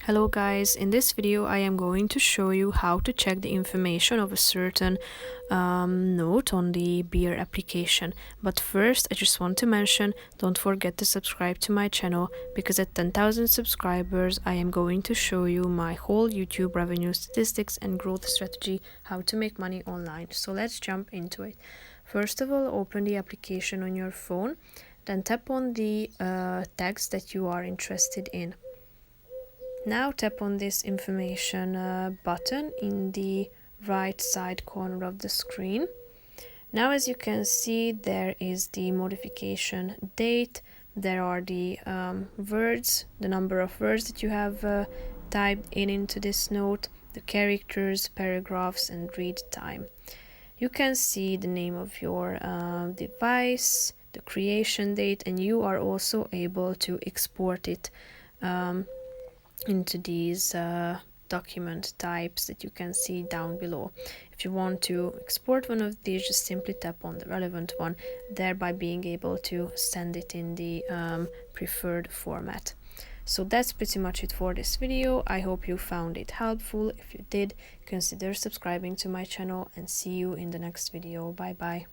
Hello guys, in this video I am going to show you how to check the information of a certain note on the beer application. But first I just want to mention, don't forget to subscribe to my channel, because at 10,000 subscribers I am going to show you my whole YouTube revenue statistics and growth strategy, how to make money online. So let's jump into it. First of all, open the application on your phone, then tap on the text that you are interested in. Now tap on this information button in the right side corner of the screen. Now, as you can see, there is the modification date, there are the words, the number of words that you have typed into this note, the characters, paragraphs, and read time. You can see the name of your device, the creation date, and you are also able to export it into these document types that you can see down below. If you want to export one of these, just simply tap on the relevant one, thereby being able to send it in the preferred format. So that's pretty much it for this video. I hope you found it helpful. If you did, consider subscribing to my channel, and see you in the next video. Bye bye.